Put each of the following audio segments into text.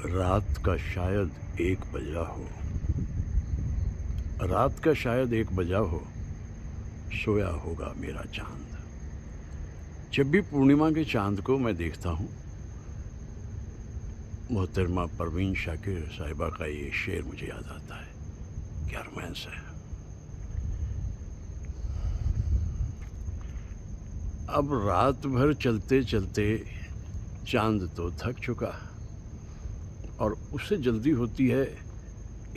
रात का शायद 1 बजा हो, रात का शायद 1 बजा हो, सोया होगा मेरा चांद। जब भी पूर्णिमा के चांद को मैं देखता हूँ, मोहतरमा परवीन शाकिर साहिबा का ये शेर मुझे याद आता है। क्या रोमांस है। अब रात भर चलते चलते चांद तो थक चुका और उससे जल्दी होती है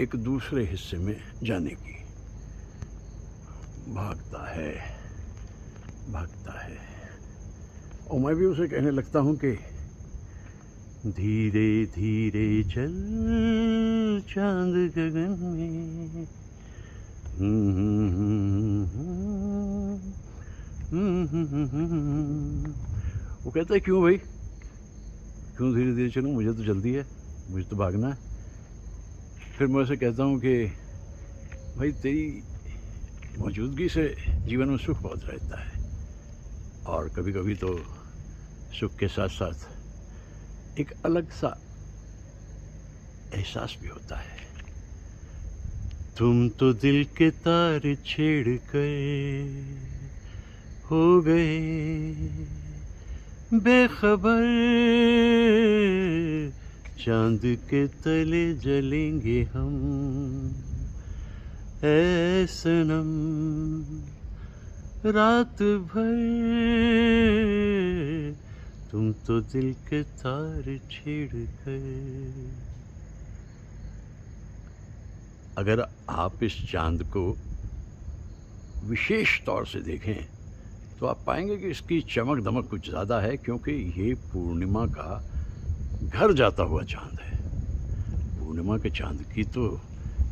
एक दूसरे हिस्से में जाने की। भागता है और मैं भी उसे कहने लगता हूँ कि धीरे धीरे चल चांद गगन में। वो कहता है क्यों भाई, क्यों धीरे धीरे चलूं, मुझे तो जल्दी है, मुझे तो भागना है। फिर मैं उसे कहता हूँ कि भाई तेरी मौजूदगी से जीवन में सुख बहुत रहता है और कभी कभी तो सुख के साथ साथ एक अलग सा एहसास भी होता है। तुम तो दिल के तार छेड़ कर हो गए बेखबर, चांद के तले जलेंगे हम ऐ सनम रात भर। तुम तो दिल के तार छेड़ कर। अगर आप इस चांद को विशेष तौर से देखें तो आप पाएंगे कि इसकी चमक दमक कुछ ज़्यादा है, क्योंकि ये पूर्णिमा का घर जाता हुआ चांद है। पूर्णिमा के चांद की तो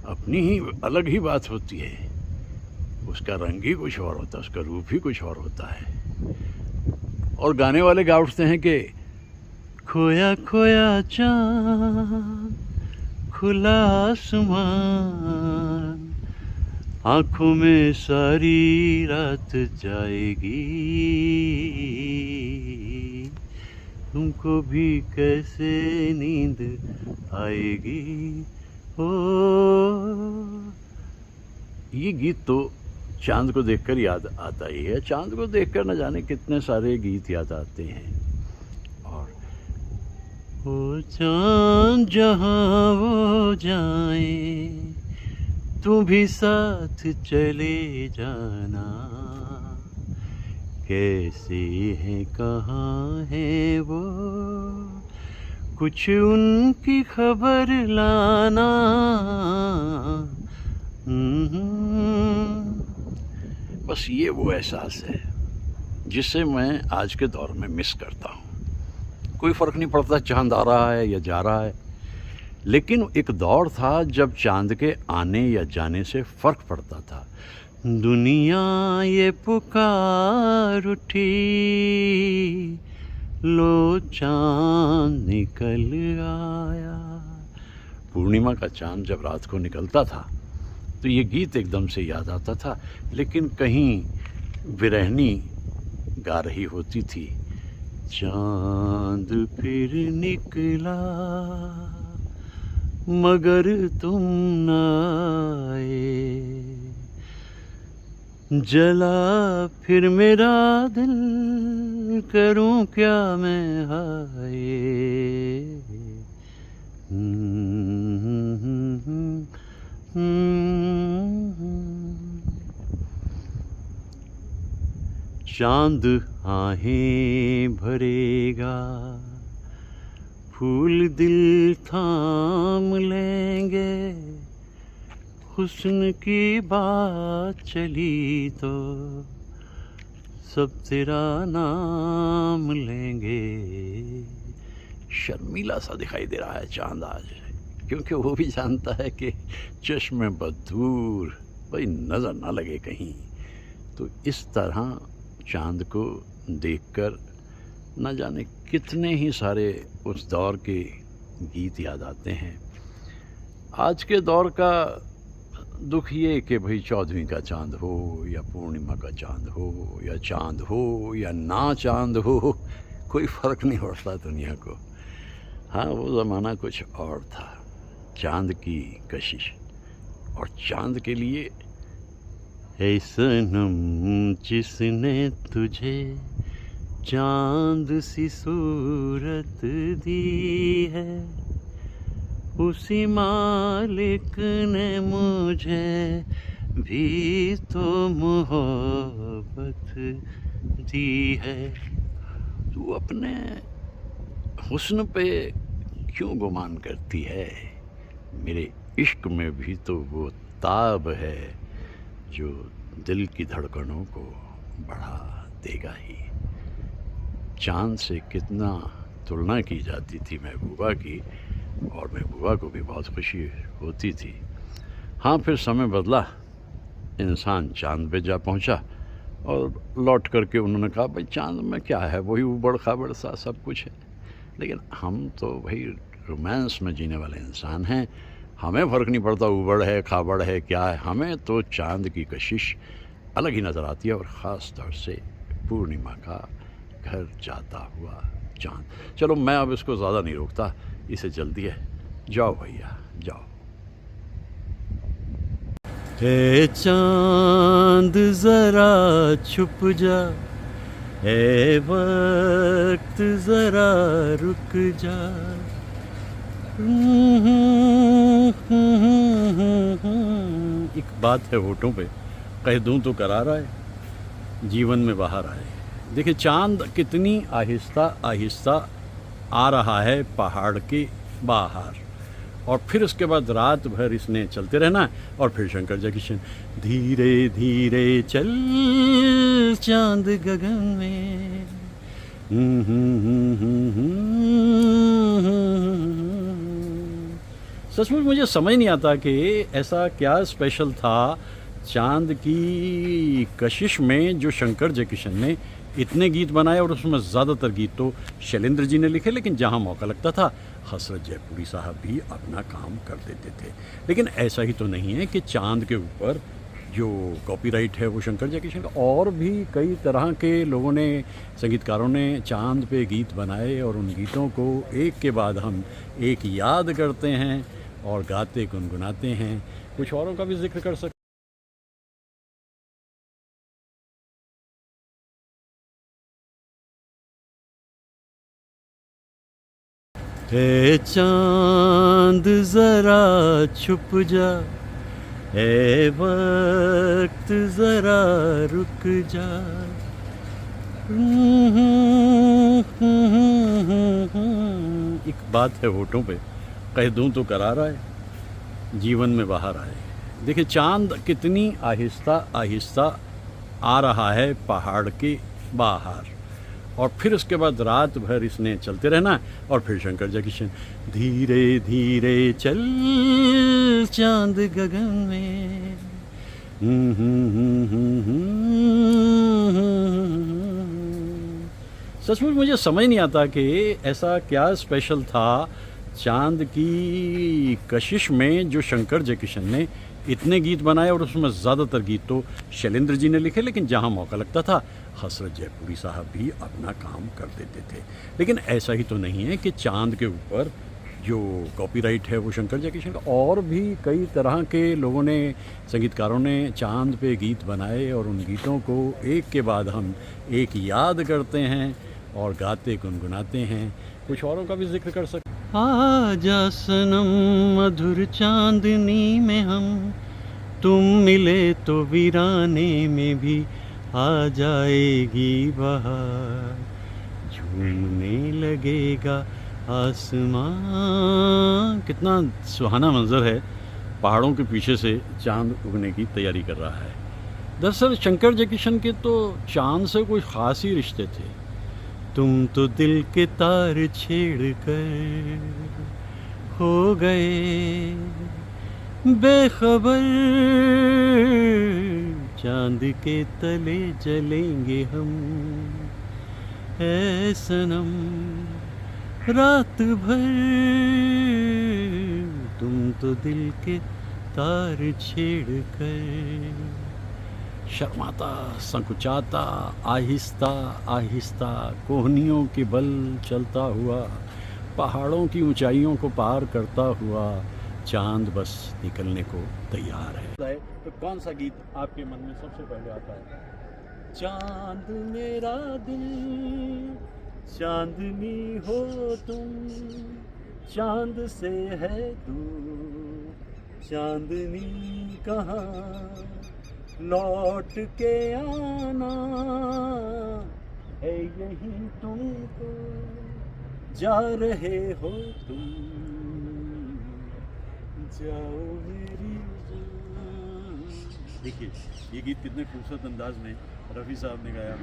अपनी ही अलग ही बात होती है। उसका रंग ही कुछ और होता है, उसका रूप ही कुछ और होता है। और गाने वाले गा उठते हैं कि खोया खोया चांद खुला आसमान, आँखों में सारी रात जाएगी, तुमको भी कैसे नींद आएगी। ओ ये गीत तो चांद को देखकर याद आता ही है। चांद को देखकर न जाने कितने सारे गीत याद आते हैं। और ओ चांद जहाँ वो जाए तू भी साथ चले जाना, कैसे हैं कहाँ हैं वो कुछ उनकी खबर लाना। बस ये वो एहसास है जिसे मैं आज के दौर में मिस करता हूँ। कोई फ़र्क नहीं पड़ता चांद आ रहा है या जा रहा है, लेकिन एक दौर था जब चांद के आने या जाने से फ़र्क पड़ता था। दुनिया ये पुकार उठी, लो चांद निकल आया। पूर्णिमा का चांद जब रात को निकलता था तो ये गीत एकदम से याद आता था, लेकिन कहीं विरहनी गा रही होती थी। चांद फिर निकला मगर तुम न आए, जला फिर मेरा दिल करूं क्या मैं हाय। चांद आहें भरेगा, फूल दिल थाम लेंगे, हुस्न की बात चली तो सब तेरा नाम लेंगे। शर्मीला सा दिखाई दे रहा है चांद आज, क्योंकि वो भी जानता है कि चश्मे बदूर भाई नज़र ना लगे कहीं। तो इस तरह चांद को देखकर न जाने कितने ही सारे उस दौर के गीत याद आते हैं। आज के दौर का दुख ये कि भाई 14वीं का चांद हो या पूर्णिमा का चांद हो या चांद हो या ना चांद हो, कोई फ़र्क नहीं पड़ता दुनिया को। हाँ, वो ज़माना कुछ और था। चाँद की कशिश और चाँद के लिए ऐ सनम जिसने तुझे चाँद सी सूरत दी है, उसी मालिक ने मुझे भी तो मोहब्बत दी है। तू अपने हुस्न पे क्यों गुमान करती है? मेरे इश्क में भी तो वो ताब है जो दिल की धड़कनों को बढ़ा देगा ही। चाँद से कितना तुलना की जाती थी महबूबा की, और महबूबा को भी बहुत खुशी होती थी। हाँ, फिर समय बदला, इंसान चाँद पे जा पहुंचा और लौट करके उन्होंने कहा भाई चाँद में क्या है, वही उबड़ खाबड़ सा सब कुछ है। लेकिन हम तो भाई रोमांस में जीने वाले इंसान हैं, हमें फ़र्क नहीं पड़ता उबड़ है खाबड़ है क्या है, हमें तो चाँद की कशिश अलग ही नज़र आती है, और ख़ास तौर से पूर्णिमा का घर जाता हुआ चाँद। चलो मैं अब इसको ज़्यादा नहीं रोकता, इसे जल्दी है, जाओ भैया जाओ। ए चाँद ज़रा छुप जा, ए वक्त ज़रा रुक जा। एक बात है होठों पे, कह दूं तो करार आए, जीवन में बाहर आए। देखिए चाँद कितनी आहिस्ता आहिस्ता आ रहा है पहाड़ के बाहर, और फिर उसके बाद रात भर इसने चलते रहना। और फिर शंकर जयकिशन, धीरे धीरे चल चाँद गगन में। सचमुच मुझे समझ नहीं आता कि ऐसा क्या स्पेशल था चाँद की कशिश में जो शंकर जयकिशन ने इतने गीत बनाए, और उसमें ज़्यादातर गीत तो शैलेंद्र जी ने लिखे, लेकिन जहाँ मौका लगता था हसरत जयपुरी साहब भी अपना काम कर देते थे। लेकिन ऐसा ही तो नहीं है कि चाँद के ऊपर जो कॉपीराइट है वो शंकर जयकिशन का, और भी कई तरह के लोगों ने, संगीतकारों ने चाँद पे गीत बनाए, और उन गीतों को एक के बाद हम एक याद करते हैं और गाते गुनगुनाते हैं। कुछ औरों का भी जिक्र कर सकते। ए चाँद ज़रा छुप जा, ए वक्त ज़रा रुक जा। एक बात है होठों पे, कह दूं तो करार आए, जीवन में बाहर आए। देखिए चाँद कितनी आहिस्ता आहिस्ता आ रहा है पहाड़ के बाहर, और फिर उसके बाद रात भर इसने चलते रहना। और फिर शंकर जयकिशन, धीरे धीरे चल चाँद गगन में। सचमुच मुझे समझ नहीं आता कि ऐसा क्या स्पेशल था चाँद की कशिश में जो शंकर जयकिशन ने इतने गीत बनाए, और उसमें ज़्यादातर गीत तो शैलेंद्र जी ने लिखे, लेकिन जहाँ मौका लगता था हसरत जयपुरी साहब भी अपना काम कर देते थे। लेकिन ऐसा ही तो नहीं है कि चाँद के ऊपर जो कॉपीराइट है वो शंकर जयकिशन का, और भी कई तरह के लोगों ने, संगीतकारों ने चाँद पे गीत बनाए, और उन गीतों को एक के बाद हम एक याद करते हैं और गाते गुनगुनाते हैं। कुछ औरों का भी जिक्र कर सकते। आजा सनम मधुर चांदनी में हम, तुम मिले तो वीराने में भी आ जाएगी बहार, झूमने लगेगा आसमां। कितना सुहाना मंजर है, पहाड़ों के पीछे से चांद उगने की तैयारी कर रहा है। दरअसल शंकर जयकिशन के तो चांद से कोई ख़ास ही रिश्ते थे। तुम तो दिल के तार छेड़ कर हो गए बेखबर, चांद के तले जलेंगे हम ऐ सनम रात भर। तुम तो दिल के तार छेड़ कर। शर्माता संकुचाता आहिस्ता आहिस्ता कोहनियों के बल चलता हुआ पहाड़ों की ऊंचाइयों को पार करता हुआ चांद बस निकलने को तैयार है। तो कौन सा गीत आपके मन में सबसे पहले आता है? चांद मेरा दिल, चांदनी हो तुम, चांद से है दूर, चांदनी कहाँ लौट के आना है, यही तुमको जा रहे हो तुम, जाओ मेरी जान। देखिए ये गीत कितने खूबसूरत अंदाज में रफ़ी साहब ने गाया।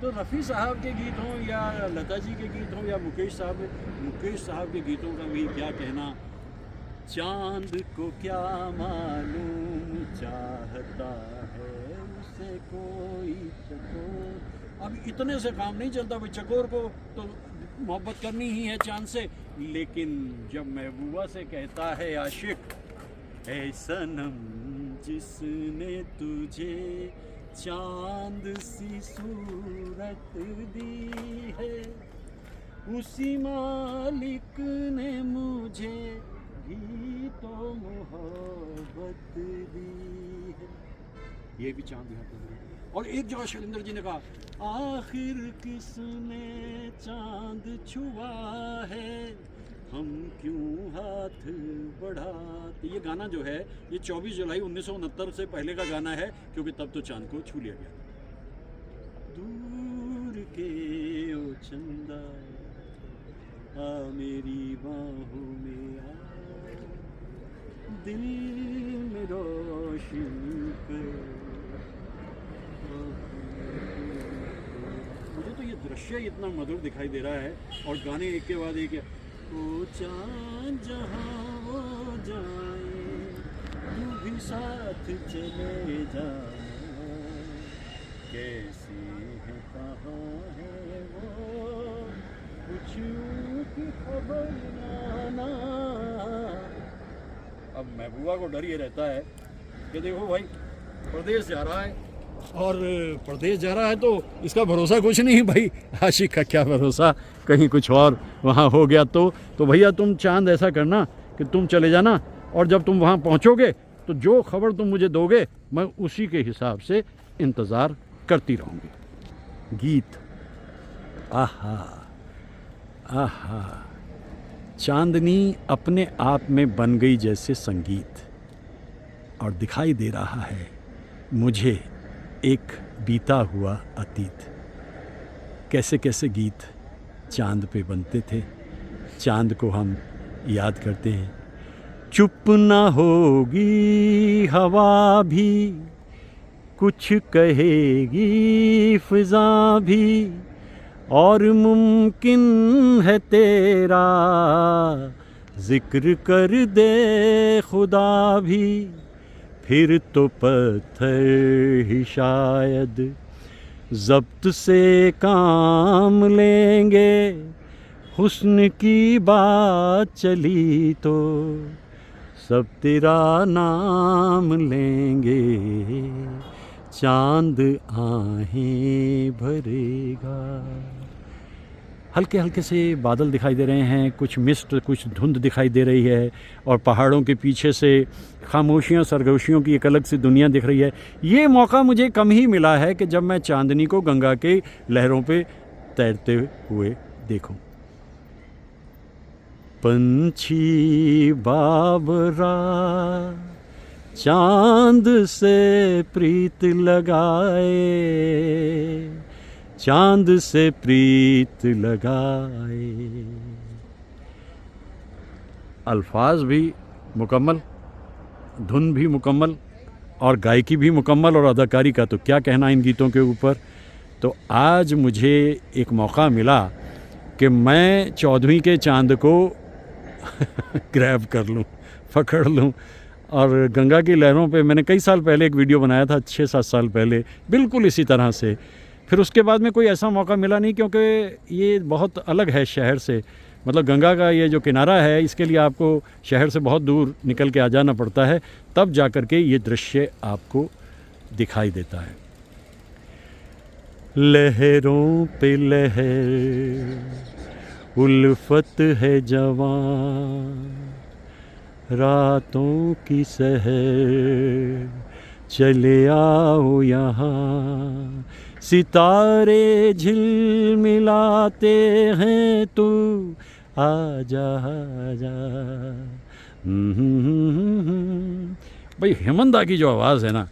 तो रफ़ी साहब के गीत हों या लता जी के गीत हों या मुकेश साहब के गीतों का भी क्या कहना। चांद को क्या मालूम चाहता है उसे कोई चकोर। अब इतने से काम नहीं चलता भाई, चकोर को तो मोहब्बत करनी ही है चांद से, लेकिन जब महबूबा से कहता है आशिक, ऐ सनम जिसने तुझे चांद सी सूरत दी है, उसी मालिक ने मुझे भी तो मोहब्बत दी है। ये भी चांद यहाँ पर। और एक जगह शैलेंद्र जी ने कहा, आखिर किसने चांद छुआ है, हम क्यों हाथ बढ़ाते। ये गाना जो है ये 24 जुलाई 1969 से पहले का गाना है, क्योंकि तब तो चांद को छू लिया गया। दूर के ओ चंदा आ मेरी बाहों में आ, दिल में रोशनी कर। मुझे तो ये दृश्य इतना मधुर दिखाई दे रहा है, और गाने एक के बाद एक। ओ चांद जहाँ वो जाए तू भी साथ चले जाना, कैसी है कहाँ है वो कुछ की खबर ना। अब महबूबा को डर ये रहता है कि देखो भाई प्रदेश जा रहा है, और प्रदेश जा रहा है तो इसका भरोसा कुछ नहीं भाई, आशिक का क्या भरोसा, कहीं कुछ और वहाँ हो गया तो भैया तुम चांद ऐसा करना कि तुम चले जाना, और जब तुम वहाँ पहुँचोगे तो जो खबर तुम मुझे दोगे मैं उसी के हिसाब से इंतज़ार करती रहूँगी। गीत आहा आहा, चांदनी अपने आप में बन गई जैसे संगीत, और दिखाई दे रहा है मुझे एक बीता हुआ अतीत। कैसे कैसे गीत चांद पे बनते थे, चांद को हम याद करते हैं। चुप ना होगी हवा भी, कुछ कहेगी फिजा भी, और मुमकिन है तेरा जिक्र कर दे खुदा भी, फिर तो पत्थर ही शायद ज़ब्त से काम लेंगे, हुस्न की बात चली तो सब तेरा नाम लेंगे, चांद आहें भरेगा। हल्के हल्के से बादल दिखाई दे रहे हैं, कुछ मिस्ट, कुछ धुंध दिखाई दे रही है, और पहाड़ों के पीछे से खामोशियों सरगोशियों की एक अलग सी दुनिया दिख रही है। ये मौका मुझे कम ही मिला है कि जब मैं चांदनी को गंगा के लहरों पे तैरते हुए देखूं। पंछी बाबरा चांद से प्रीत लगाए, चांद से प्रीत लगाए। अल्फाज भी मुकम्मल, धुन भी मुकम्मल, और गायकी भी मुकम्मल, और अदाकारी का तो क्या कहना इन गीतों के ऊपर। तो आज मुझे एक मौका मिला कि मैं 14वीं के चांद को ग्रैब कर लूँ, पकड़ लूँ। और गंगा की लहरों पे मैंने कई साल पहले एक वीडियो बनाया था, 6-7 साल पहले, बिल्कुल इसी तरह से। फिर उसके बाद में कोई ऐसा मौका मिला नहीं, क्योंकि ये बहुत अलग है शहर से। मतलब गंगा का ये जो किनारा है, इसके लिए आपको शहर से बहुत दूर निकल के आ जाना पड़ता है, तब जा कर के ये दृश्य आपको दिखाई देता है। लहरों पे लहर उल्फत है जवान, रातों की सहर, चले आओ यहाँ, सितारे झिलमिलाते हैं, तू आजा आजा। भाई हेमंत दा की जो आवाज़ है ना,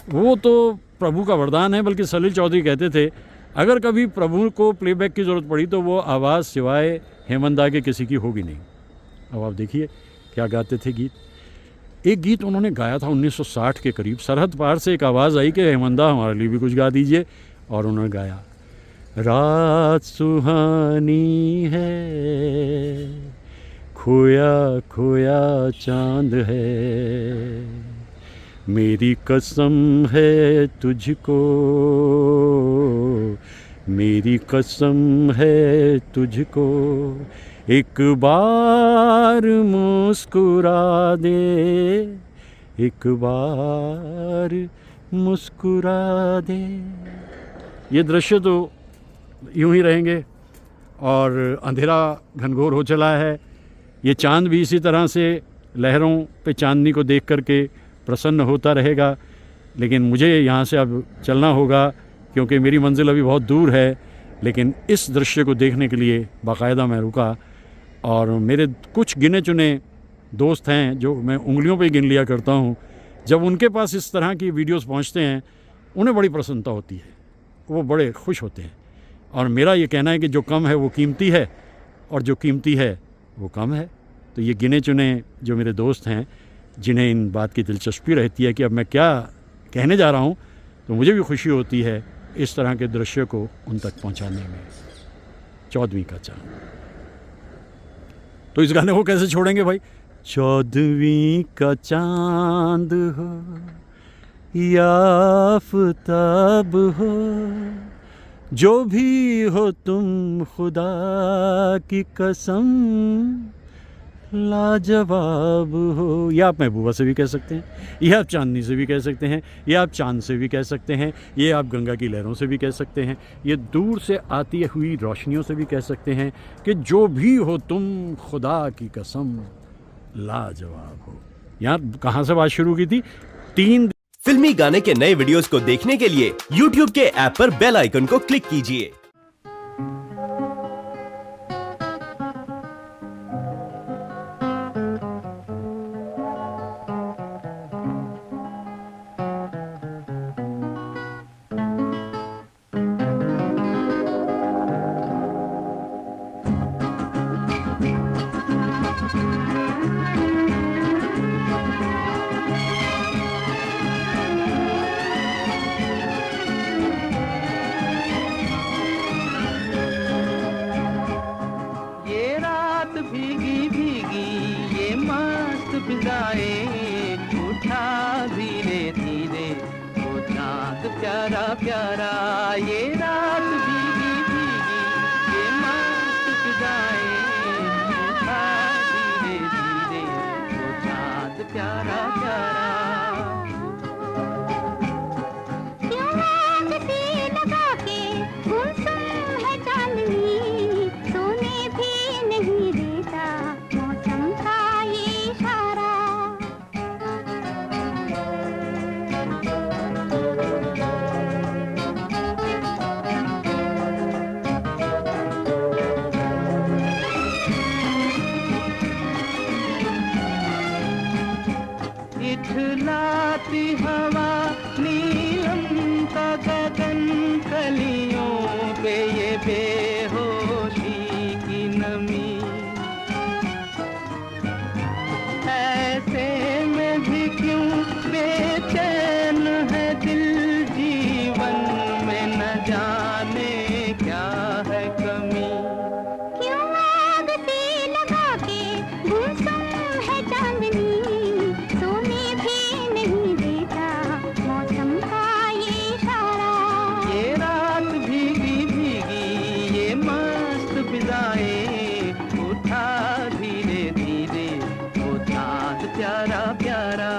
वो तो प्रभु का वरदान है। बल्कि सलील चौधरी कहते थे अगर कभी प्रभु को प्लेबैक की ज़रूरत पड़ी तो वो आवाज़ सिवाय हेमंत दा के किसी की होगी नहीं। अब आप देखिए क्या गाते थे गीत। एक गीत उन्होंने गाया था 1960 के करीब। सरहद पार से एक आवाज़ आई कि हेमंत दा हमारे लिए भी कुछ गा दीजिए, और उन्होंने गाया, रात सुहानी है, खोया खोया चांद है, मेरी कसम है तुझको, मेरी कसम है तुझको, एक बार मुस्कुरा दे, एक बार मुस्कुरा दे। ये दृश्य तो यूं ही रहेंगे और अंधेरा घनघोर हो चला है। ये चांद भी इसी तरह से लहरों पे चांदनी को देख करके प्रसन्न होता रहेगा। लेकिन मुझे यहाँ से अब चलना होगा क्योंकि मेरी मंजिल अभी बहुत दूर है। लेकिन इस दृश्य को देखने के लिए बाकायदा मैं रुका, और मेरे कुछ गिने चुने दोस्त हैं जो मैं उंगलियों पे गिन लिया करता हूँ। जब उनके पास इस तरह की वीडियोस पहुँचते हैं उन्हें बड़ी प्रसन्नता होती है, वो बड़े खुश होते हैं। और मेरा ये कहना है कि जो कम है वो कीमती है, और जो कीमती है वो कम है। तो ये गिने चुने जो मेरे दोस्त हैं जिन्हें इन बात की दिलचस्पी रहती है कि अब मैं क्या कहने जा रहा हूँ, तो मुझे भी खुशी होती है इस तरह के दृश्य को उन तक पहुँचाने में। 14वीं का चांद, तो इस गाने को कैसे छोड़ेंगे भाई। 14वीं का चांद हो या आफताब हो, जो भी हो तुम खुदा की कसम लाजवाब हो। ये आप महबूबा से भी कह सकते हैं, ये आप चांदनी से भी कह सकते हैं, ये आप चांद से भी कह सकते हैं, ये आप गंगा की लहरों से भी कह सकते हैं, ये दूर से आती हुई रोशनियों से भी कह सकते हैं कि जो भी हो तुम खुदा की कसम लाजवाब हो। यहाँ कहाँ से बात शुरू की थी? 3 फिल्मी गाने के नए वीडियोस को देखने के लिए YouTube के ऐप पर बेल आइकन को क्लिक कीजिए। भीगी भीगी ये मस्त फिजाएं, उठा धीरे धीरे वो चाँद प्यारा प्यारा। ये रात भीगी भीगी ये मस्त फिजाएं, उठा धीरे धीरे वो चाँद प्यारा प्यारा। इठलाती हवा नीलम का गगन, कलियों पे ये बेहोशी की नमी। ऐसे में भी क्यों बेचैन है दिल, जीवन में न जाने क्या है कमी। क्यों आग से लगा के गुमसुम है चांदनी, उठा धीरे धीरे वो चाँद प्यारा प्यारा।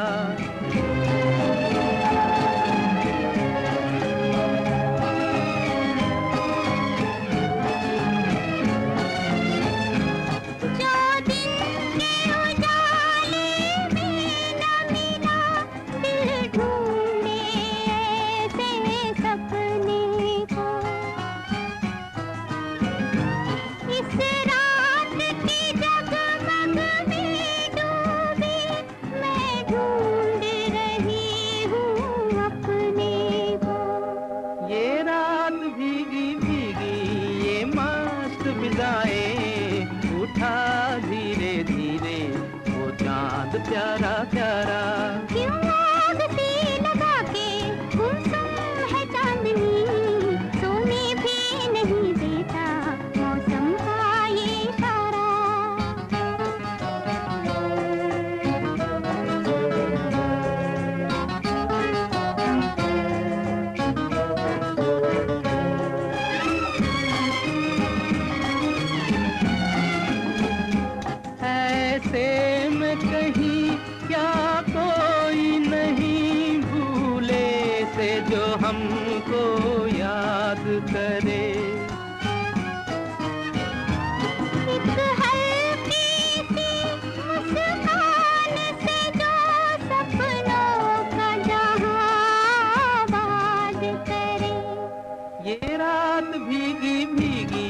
करे। एक हल्की सी मुस्कान से जो सपनों का जहां आबाद करे। ये रात भीगी भीगी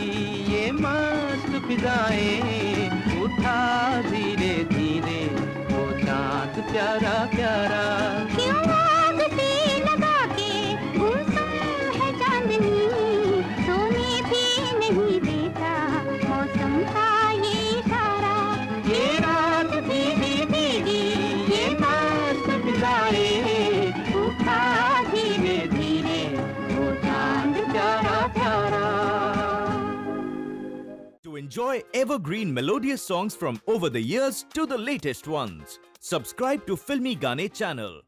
ये मस्त फिजाएं, उठा धीरे धीरे वो चांद प्यारा प्यारा। क्यों आग सी लगा के गुमसुम है चांदनी, सोने भी नहीं देता मौसम का ये इशारा। ये रात भीगी भीगी ये मस्त फिजाएं, उठा धीरे धीरे वो चांद प्यारा प्यारा। To enjoy evergreen melodious songs from over the years to the latest ones, subscribe to Filmy Gaane channel.